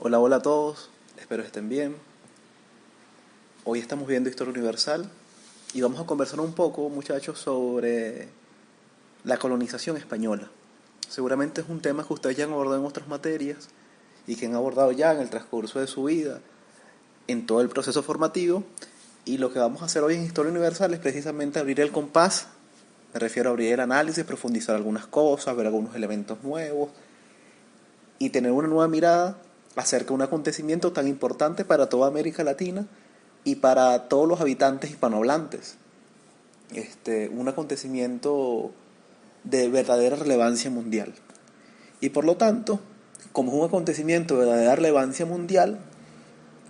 Hola, hola a todos, espero estén bien. Hoy estamos viendo Historia Universal y vamos a conversar un poco, muchachos, sobre la colonización española. Seguramente es un tema que ustedes ya han abordado en otras materias y que han abordado ya en el transcurso de su vida, en todo el proceso formativo. Y lo que vamos a hacer hoy en Historia Universal es precisamente abrir el compás. Me refiero a abrir el análisis, profundizar algunas cosas, ver algunos elementos nuevos y tener una nueva mirada acerca de un acontecimiento tan importante para toda América Latina y para todos los habitantes hispanohablantes. Un acontecimiento de verdadera relevancia mundial. Y por lo tanto, como es un acontecimiento de verdadera relevancia mundial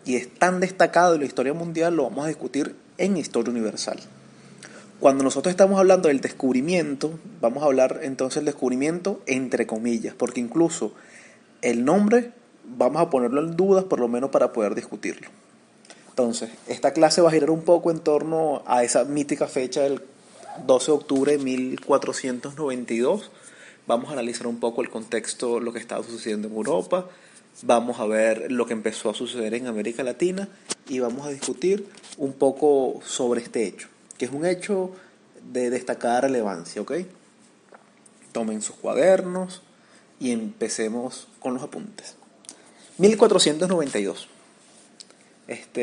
y es tan destacado en la historia mundial, lo vamos a discutir en Historia Universal. Cuando nosotros estamos hablando del descubrimiento, vamos a hablar entonces del descubrimiento entre comillas, porque incluso el nombre vamos a ponerlo en dudas por lo menos para poder discutirlo. Entonces, esta clase va a girar un poco en torno a esa mítica fecha del 12 de octubre de 1492. Vamos a analizar un poco el contexto, lo que estaba sucediendo en Europa. Vamos a ver lo que empezó a suceder en América Latina y vamos a discutir un poco sobre este hecho, que es un hecho de destacada relevancia, ¿ok? Tomen sus cuadernos y empecemos con los apuntes. 1492. 12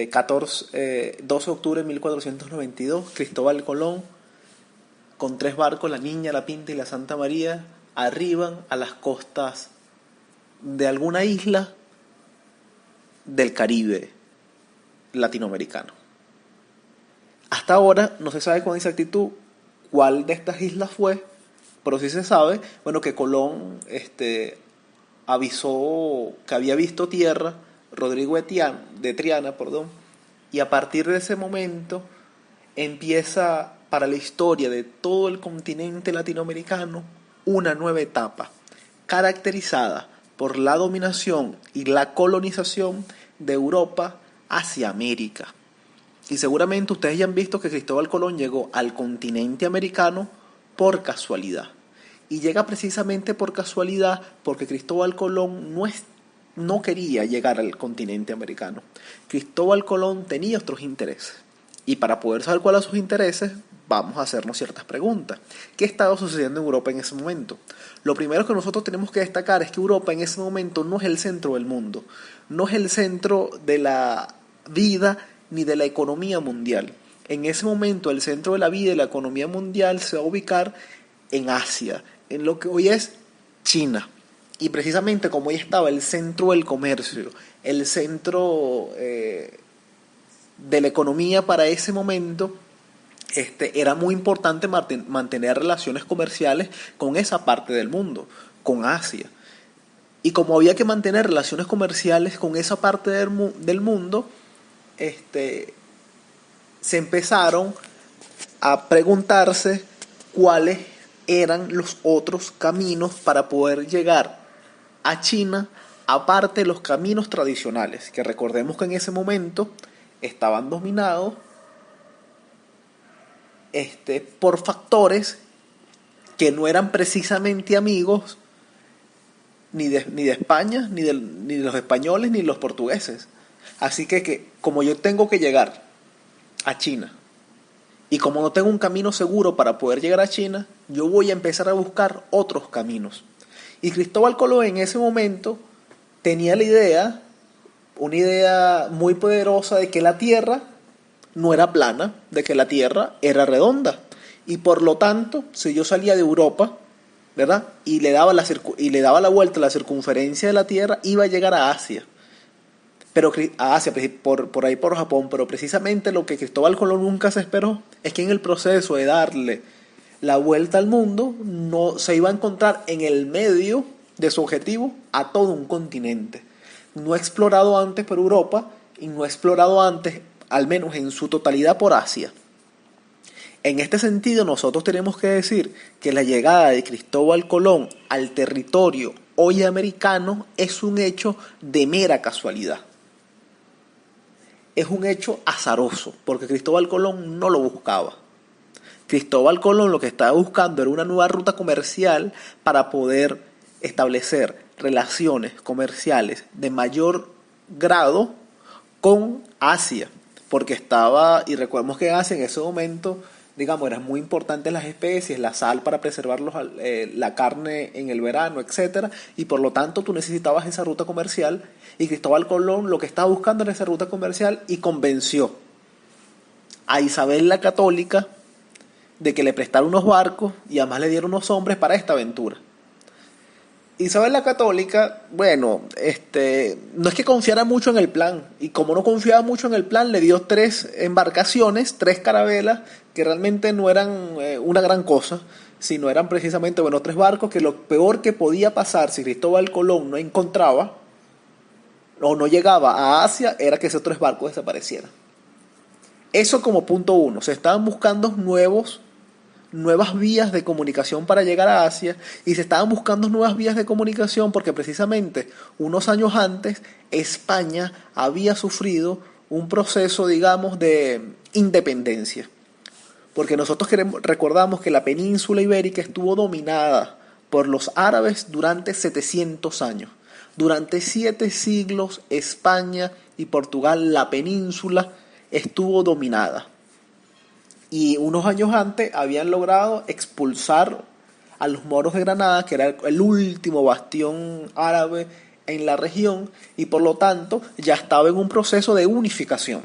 de octubre de 1492, Cristóbal Colón, con 3 barcos, la Niña, la Pinta y la Santa María, arriban a las costas de alguna isla del Caribe latinoamericano. Hasta ahora no se sabe con exactitud cuál de estas islas fue, pero sí se sabe, que Colón avisó que había visto tierra, Rodrigo de Triana, y a partir de ese momento empieza para la historia de todo el continente latinoamericano una nueva etapa, caracterizada por la dominación y la colonización de Europa hacia América. Y seguramente ustedes ya han visto que Cristóbal Colón llegó al continente americano por casualidad. Y llega precisamente por casualidad porque Cristóbal Colón no quería llegar al continente americano. Cristóbal Colón tenía otros intereses. Y para poder saber cuáles son sus intereses, vamos a hacernos ciertas preguntas. ¿Qué estaba sucediendo en Europa en ese momento? Lo primero que nosotros tenemos que destacar es que Europa en ese momento no es el centro del mundo, no es el centro de la vida ni de la economía mundial. En ese momento el centro de la vida y la economía mundial se va a ubicar en Asia, en lo que hoy es China. Y precisamente como ahí estaba el centro del comercio, el centro de la economía para ese momento, era muy importante mantener relaciones comerciales con esa parte del mundo, con Asia. Y como había que mantener relaciones comerciales con esa parte del mundo, se empezaron a preguntarse cuáles eran los otros caminos para poder llegar a China, aparte de los caminos tradicionales, que recordemos que en ese momento estaban dominados por factores que no eran precisamente amigos ni de España, ni de los españoles, ni de los portugueses. Así que como yo tengo que llegar a China, y como no tengo un camino seguro para poder llegar a China, yo voy a empezar a buscar otros caminos. Y Cristóbal Colón en ese momento tenía una idea muy poderosa de que la Tierra no era plana, de que la Tierra era redonda. Y por lo tanto, si yo salía de Europa, ¿verdad? Y le daba la vuelta a la circunferencia de la Tierra, iba a llegar a Asia. Pero a Asia, por ahí por Japón. Pero precisamente lo que Cristóbal Colón nunca se esperó es que en el proceso de darle la vuelta al mundo, no se iba a encontrar en el medio de su objetivo a todo un continente. No explorado antes por Europa y no explorado antes, al menos en su totalidad, por Asia. En este sentido, nosotros tenemos que decir que la llegada de Cristóbal Colón al territorio hoy americano es un hecho de mera casualidad. Es un hecho azaroso, porque Cristóbal Colón no lo buscaba. Cristóbal Colón lo que estaba buscando era una nueva ruta comercial para poder establecer relaciones comerciales de mayor grado con Asia, porque estaba, y recordemos que Asia en ese momento, digamos, eran muy importantes las especies, la sal para preservar la carne en el verano, etcétera, y por lo tanto tú necesitabas esa ruta comercial, y Cristóbal Colón lo que estaba buscando era esa ruta comercial y convenció a Isabel la Católica de que le prestara unos barcos y además le diera unos hombres para esta aventura. Isabel la Católica, bueno, no es que confiara mucho en el plan, y como no confiaba mucho en el plan, le dio 3 embarcaciones, 3 carabelas, que realmente no eran una gran cosa, sino eran precisamente, bueno, 3 barcos, que lo peor que podía pasar si Cristóbal Colón no encontraba o no llegaba a Asia era que esos 3 barcos desaparecieran. Eso como punto 1, se estaban buscando nuevas vías de comunicación para llegar a Asia, y se estaban buscando nuevas vías de comunicación porque precisamente unos años antes España había sufrido un proceso, digamos, de independencia. Porque nosotros recordamos que la península ibérica estuvo dominada por los árabes durante 700 años. Durante 7 siglos España y Portugal, la península, estuvo dominada. Y unos años antes habían logrado expulsar a los moros de Granada, que era el último bastión árabe en la región, y por lo tanto ya estaba en un proceso de unificación.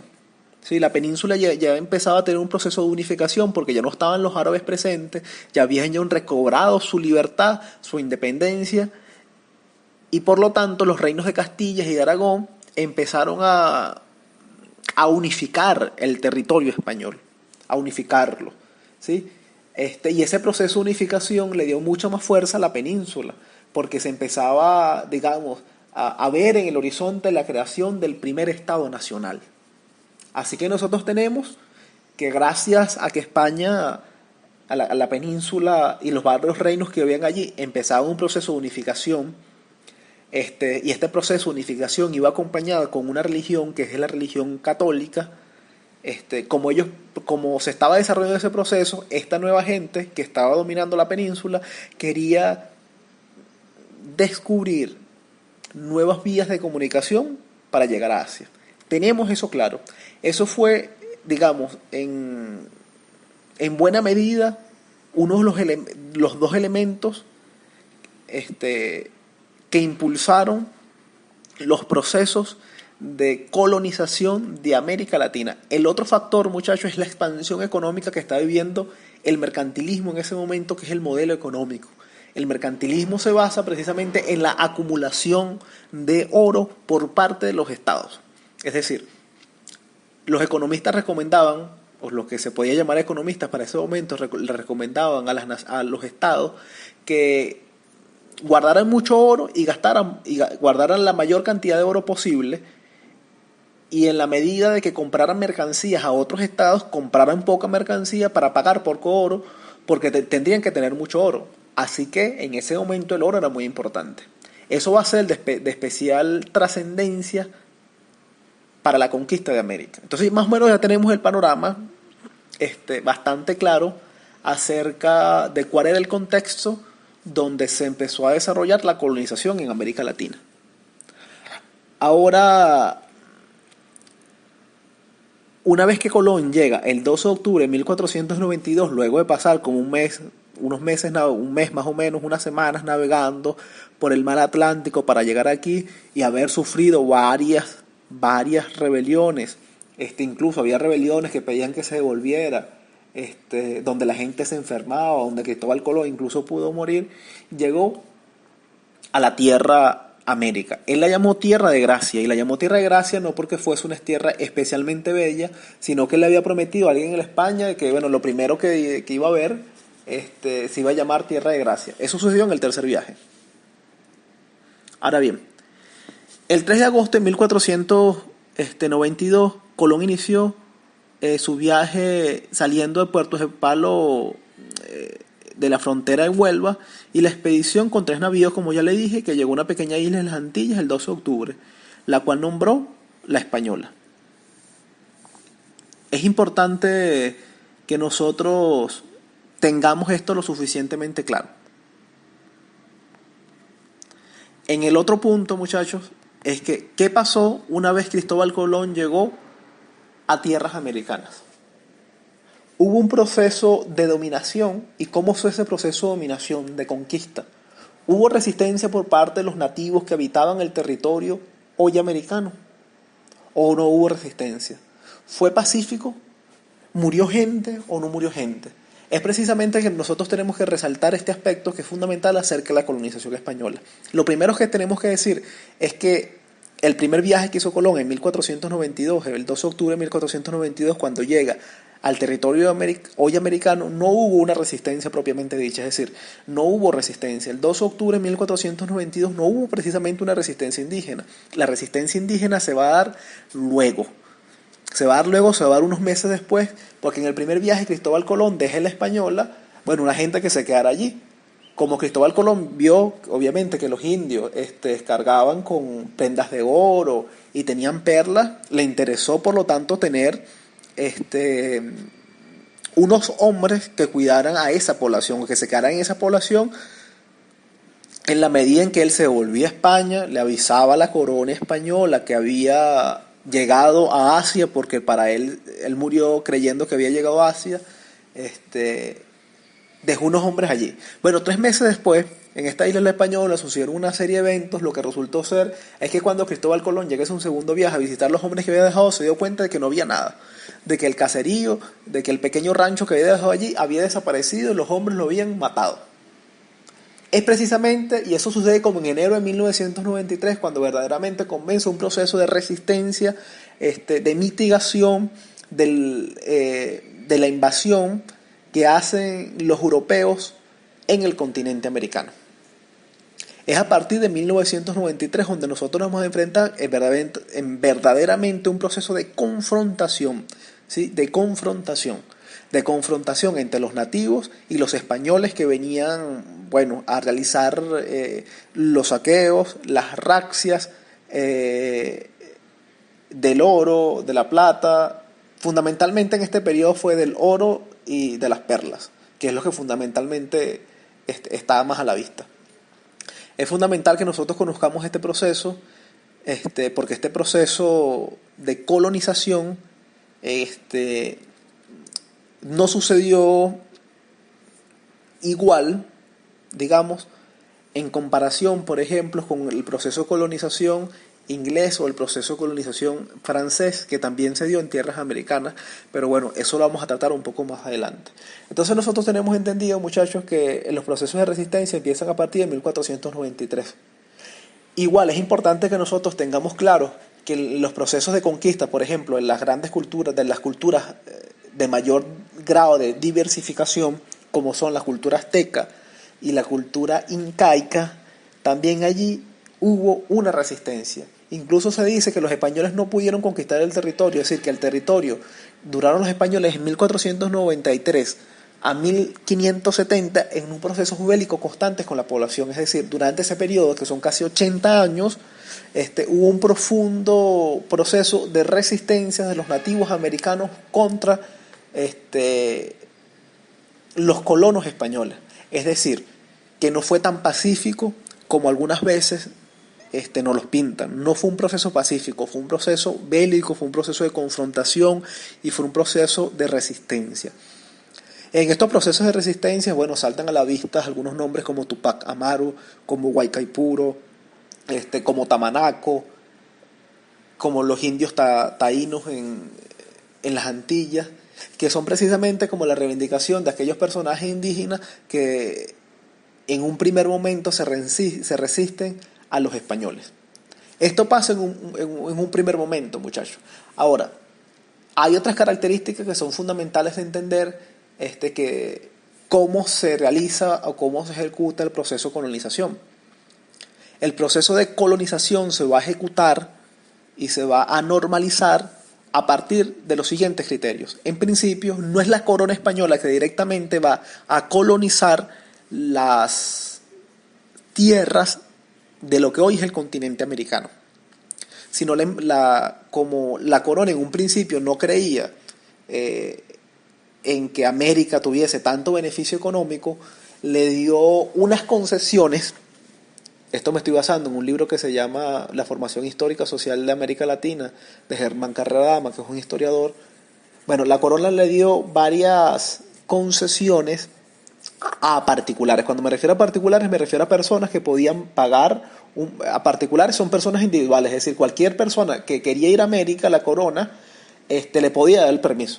Sí, la península ya empezaba a tener un proceso de unificación porque ya no estaban los árabes presentes, ya habían recobrado su libertad, su independencia, y por lo tanto los reinos de Castilla y de Aragón empezaron a unificar el territorio español, a unificarlo, ¿sí? Y ese proceso de unificación le dio mucha más fuerza a la península, porque se empezaba, digamos, a ver en el horizonte la creación del primer Estado nacional. Así que nosotros tenemos que gracias a que España, a la península y los varios reinos que habían allí, empezaban un proceso de unificación, y este proceso de unificación iba acompañado con una religión que es la religión católica. Como se estaba desarrollando ese proceso, esta nueva gente que estaba dominando la península quería descubrir nuevas vías de comunicación para llegar a Asia. Tenemos eso claro. Eso fue, digamos, en buena medida uno de los 2 elementos que impulsaron los procesos de colonización de América Latina. El otro factor, muchachos, es la expansión económica que está viviendo el mercantilismo en ese momento, que es el modelo económico. El mercantilismo se basa precisamente en la acumulación de oro por parte de los estados. Es decir, los economistas recomendaban, o lo que se podía llamar economistas para ese momento, le recomendaban a los estados que guardaran mucho oro y guardaran la mayor cantidad de oro posible, y en la medida de que compraran mercancías a otros estados, compraran poca mercancía para pagar poco oro, porque tendrían que tener mucho oro. Así que en ese momento el oro era muy importante. Eso va a ser de especial trascendencia para la conquista de América. Entonces más o menos ya tenemos el panorama bastante claro acerca de cuál era el contexto donde se empezó a desarrollar la colonización en América Latina. Ahora, una vez que Colón llega el 12 de octubre de 1492, luego de pasar como un mes más o menos, unas semanas navegando por el mar Atlántico para llegar aquí y haber sufrido varias rebeliones, incluso había rebeliones que pedían que se devolviera, donde la gente se enfermaba, donde Cristóbal Colón incluso pudo morir, llegó a la tierra América. Él la llamó Tierra de Gracia, y la llamó Tierra de Gracia no porque fuese una tierra especialmente bella, sino que él le había prometido a alguien en la España que, bueno, lo primero que iba a ver se iba a llamar Tierra de Gracia. Eso sucedió en el tercer viaje. Ahora bien, el 3 de agosto de 1492, Colón inició su viaje saliendo de Puerto de Palo, de la frontera de Huelva, y la expedición con 3 navíos, como ya le dije, que llegó a una pequeña isla en las Antillas el 12 de octubre, la cual nombró La Española. Es importante que nosotros tengamos esto lo suficientemente claro. En el otro punto, muchachos, es que, ¿qué pasó una vez Cristóbal Colón llegó a tierras americanas? Hubo un proceso de dominación. ¿Y cómo fue ese proceso de dominación, de conquista? Hubo resistencia por parte de los nativos que habitaban el territorio hoy americano, o no hubo resistencia. ¿Fue pacífico? ¿Murió gente o no murió gente? Es precisamente que nosotros tenemos que resaltar este aspecto que es fundamental acerca de la colonización española. Lo primero que tenemos que decir es que el primer viaje que hizo Colón en 1492, el 12 de octubre de 1492, cuando llega al territorio hoy americano, no hubo una resistencia propiamente dicha, es decir, no hubo resistencia. El 12 de octubre de 1492 no hubo precisamente una resistencia indígena. La resistencia indígena se va a dar luego. Se va a dar unos meses después, porque en el primer viaje Cristóbal Colón deja la Española, bueno, una gente que se quedara allí. Como Cristóbal Colón vio, obviamente, que los indios cargaban con prendas de oro y tenían perlas, le interesó, por lo tanto, tener unos hombres que cuidaran a esa población, que se quedaran en esa población. En la medida en que él se volvía a España, le avisaba a la corona española que había llegado a Asia, porque para él murió creyendo que había llegado a Asia, dejó unos hombres allí. Bueno, 3 meses después, en esta isla española sucedieron una serie de eventos. Lo que resultó ser es que cuando Cristóbal Colón llegó a un segundo viaje a visitar los hombres que había dejado, se dio cuenta de que no había nada, de que el caserío, de que el pequeño rancho que había dejado allí había desaparecido y los hombres lo habían matado. Es precisamente, y eso sucede como en enero de 1993, cuando verdaderamente comienza un proceso de resistencia, de mitigación de la invasión que hacen los europeos en el continente americano. Es a partir de 1993 donde nosotros nos vamos a enfrentar en verdaderamente un proceso de confrontación, ¿sí? De confrontación entre los nativos y los españoles que venían, bueno, a realizar los saqueos, las raxias del oro, de la plata. Fundamentalmente en este periodo fue del oro y de las perlas, que es lo que fundamentalmente está más a la vista. Es fundamental que nosotros conozcamos este proceso, porque este proceso de colonización no sucedió igual, digamos, en comparación, por ejemplo, con el proceso de colonización inglés o el proceso de colonización francés, que también se dio en tierras americanas, pero bueno, eso lo vamos a tratar un poco más adelante. Entonces nosotros tenemos entendido, muchachos, que los procesos de resistencia empiezan a partir de 1493. Igual es importante que nosotros tengamos claro que los procesos de conquista, por ejemplo, en las grandes culturas, de las culturas de mayor grado de diversificación, como son la cultura azteca y la cultura incaica, también allí hubo una resistencia. Incluso se dice que los españoles no pudieron conquistar el territorio, es decir, que el territorio duraron los españoles en 1493 a 1570 en un proceso bélico constante con la población. Es decir, durante ese periodo, que son casi 80 años, hubo un profundo proceso de resistencia de los nativos americanos contra los colonos españoles. Es decir, que no fue tan pacífico como algunas veces nos los pintan. No fue un proceso pacífico, fue un proceso bélico, fue un proceso de confrontación y fue un proceso de resistencia. En estos procesos de resistencia, bueno, saltan a la vista algunos nombres como Tupac Amaru, como Guaycaipuro, como Tamanaco, como los indios taínos en las Antillas, que son precisamente como la reivindicación de aquellos personajes indígenas que en un primer momento se resisten a los españoles. Esto pasa en un primer momento, muchachos. Ahora, hay otras características que son fundamentales de entender que cómo se realiza o cómo se ejecuta el proceso de colonización. El proceso de colonización se va a ejecutar y se va a normalizar a partir de los siguientes criterios. En principio, no es la corona española que directamente va a colonizar las tierras de lo que hoy es el continente americano, sino como la corona en un principio no creía en que América tuviese tanto beneficio económico, le dio unas concesiones Esto me estoy basando en un libro que se llama La formación histórica social de América Latina, de Germán Carrera Dama, que es un historiador. Bueno, la corona le dio varias concesiones a particulares. Cuando me refiero a particulares, me refiero a personas que podían pagar. A particulares son personas individuales, es decir, cualquier persona que quería ir a América, la corona, le podía dar el permiso.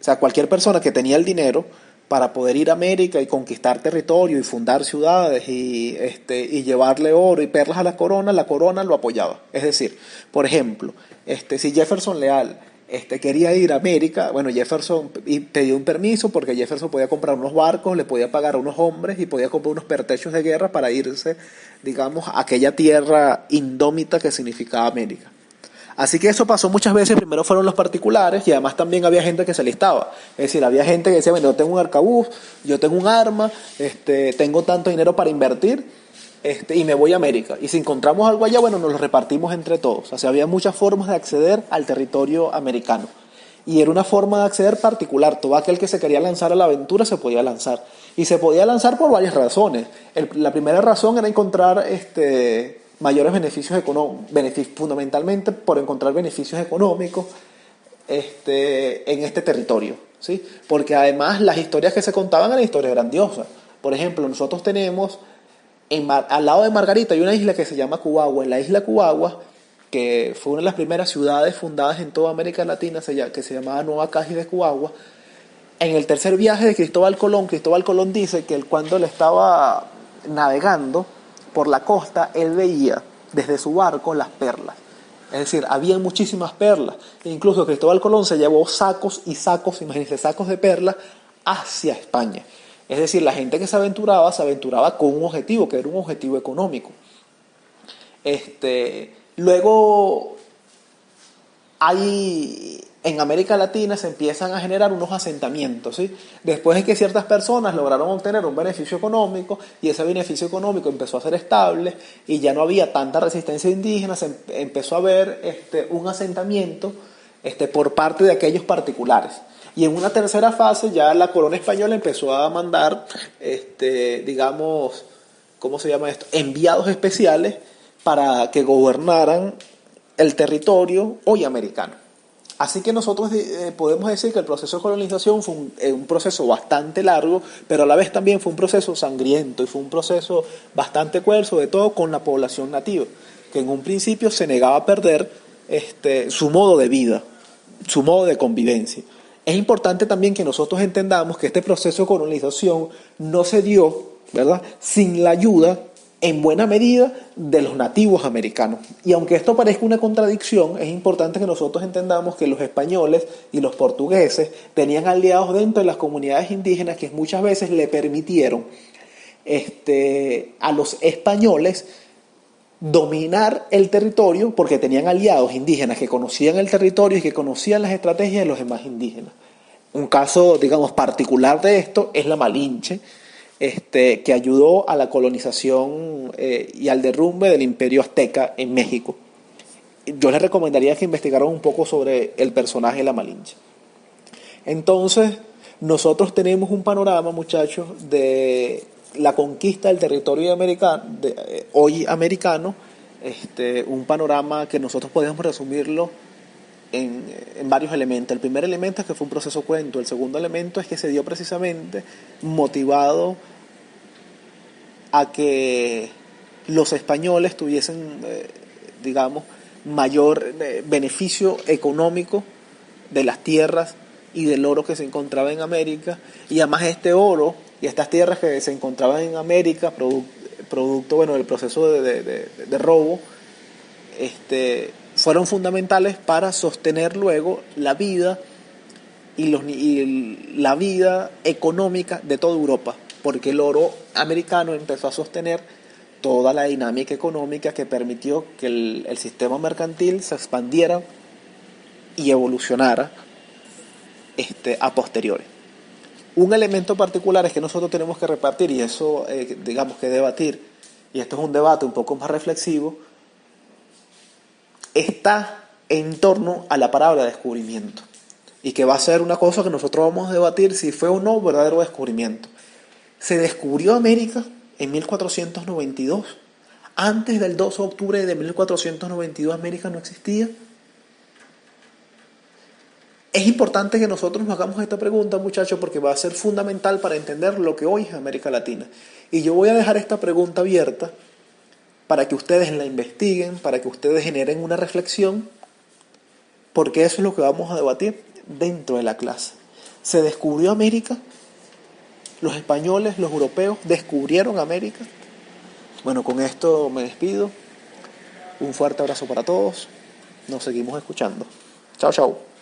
O sea, cualquier persona que tenía el dinero para poder ir a América y conquistar territorio y fundar ciudades y llevarle oro y perlas a la corona lo apoyaba. Es decir, por ejemplo, si Jefferson Leal quería ir a América, bueno, Jefferson pidió un permiso porque Jefferson podía comprar unos barcos, le podía pagar a unos hombres y podía comprar unos pertrechos de guerra para irse, digamos, a aquella tierra indómita que significaba América. Así que eso pasó muchas veces. Primero fueron los particulares y además también había gente que se alistaba. Es decir, había gente que decía, bueno, yo tengo un arcabuz, yo tengo un arma, tengo tanto dinero para invertir, y me voy a América. Y si encontramos algo allá, bueno, nos lo repartimos entre todos. O sea, había muchas formas de acceder al territorio americano. Y era una forma de acceder particular. Todo aquel que se quería lanzar a la aventura se podía lanzar. Y se podía lanzar por varias razones. La primera razón era encontrar mayores beneficios económicos, fundamentalmente por encontrar beneficios económicos en este territorio, ¿sí? Porque además las historias que se contaban eran historias grandiosas. Por ejemplo, nosotros tenemos al lado de Margarita hay una isla que se llama Cubagua. En la isla Cubagua, que fue una de las primeras ciudades fundadas en toda América Latina, que se llamaba Nueva Caji de Cubagua. En el tercer viaje de Cristóbal Colón dice que cuando él estaba navegando por la costa, él veía desde su barco las perlas. Es decir, había muchísimas perlas. E incluso Cristóbal Colón se llevó sacos y sacos, imagínense, sacos de perlas hacia España. Es decir, la gente que se aventuraba con un objetivo, que era un objetivo económico. Luego en América Latina se empiezan a generar unos asentamientos, ¿sí? Después de que ciertas personas lograron obtener un beneficio económico y ese beneficio económico empezó a ser estable y ya no había tanta resistencia indígena, se empezó a ver un asentamiento por parte de aquellos particulares. Y en una tercera fase ya la corona española empezó a mandar, digamos, ¿cómo se llama esto? Enviados especiales para que gobernaran el territorio hoy americano. Así que nosotros podemos decir que el proceso de colonización fue un proceso bastante largo, pero a la vez también fue un proceso sangriento y fue un proceso bastante cruel, sobre todo con la población nativa, que en un principio se negaba a perder su modo de vida, su modo de convivencia. Es importante también que nosotros entendamos que este proceso de colonización no se dio, ¿verdad?, sin la ayuda en buena medida de los nativos americanos. Y aunque esto parezca una contradicción, es importante que nosotros entendamos que los españoles y los portugueses tenían aliados dentro de las comunidades indígenas que muchas veces le permitieron a los españoles dominar el territorio porque tenían aliados indígenas que conocían el territorio y que conocían las estrategias de los demás indígenas. Un caso, digamos, particular de esto es la Malinche, que ayudó a la colonización y al derrumbe del Imperio Azteca en México. Yo les recomendaría que investigaran un poco sobre el personaje de la Malinche. Entonces, nosotros tenemos un panorama, muchachos, de la conquista del territorio hoy americano, un panorama que nosotros podemos resumirlo en varios elementos. El primer elemento es que fue un proceso cruento. El segundo elemento es que se dio precisamente motivado a que los españoles tuviesen, digamos, mayor beneficio económico de las tierras y del oro que se encontraba en América, y además este oro y estas tierras que se encontraban en América, producto del proceso de robo, fueron fundamentales para sostener luego la vida y la vida económica de toda Europa, porque el oro americano empezó a sostener toda la dinámica económica que permitió que el sistema mercantil se expandiera y evolucionara a posteriori. Un elemento particular es que nosotros tenemos que repartir, y eso digamos que debatir, y esto es un debate un poco más reflexivo, está en torno a la palabra descubrimiento, y que va a ser una cosa que nosotros vamos a debatir si fue o no un verdadero descubrimiento. ¿Se descubrió América en 1492? Antes del 2 de octubre de 1492 América no existía. Es importante que nosotros nos hagamos esta pregunta, muchachos, porque va a ser fundamental para entender lo que hoy es América Latina. Y yo voy a dejar esta pregunta abierta para que ustedes la investiguen, para que ustedes generen una reflexión, porque eso es lo que vamos a debatir dentro de la clase. ¿Se descubrió América? ¿Los españoles, los europeos descubrieron América? Bueno, con esto me despido. Un fuerte abrazo para todos. Nos seguimos escuchando. Chao, chao.